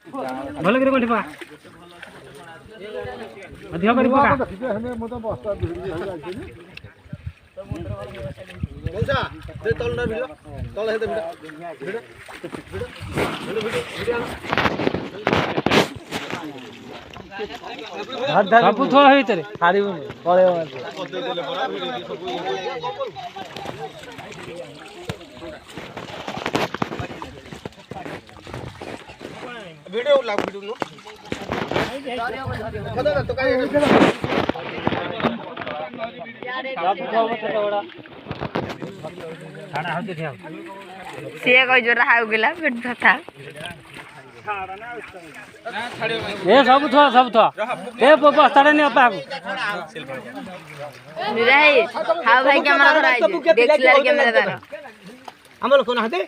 ଭଲ କରି ଗଣ୍ଠି ପକା ଅଧିକ କରି ପକା ମଉସା ଦେ ତଳଟା ଭିଡ ତଳ ହେତେ ଭିଡ ସବୁ ଥୋ ହେଇତରେ ଛାଡ଼ିବୁନି ପଳେଇବ ଭିଡିଓ ଲାଗ ଭିଡିଓ नो खदा तो काय ସବୁ ଥୋ ଛୋଟ ବଡ ଖାଣା ହଉଛି ଠିଆ ସିଏ କହି ଜୋର ହାଉ ଗଲା ପେଟ କଥା ଏ ସବୁ ଥୋ ଏ ବସ୍ତାଟା ନିଅ ପାକୁ ନିରାଇ ହାଉ ଭାଇ କ୍ୟାମେରା ଧରା ହେଇଛି ଦେଖିଲା କ୍ୟାମେରା ତାର ଆମର କୋନ ହାତେ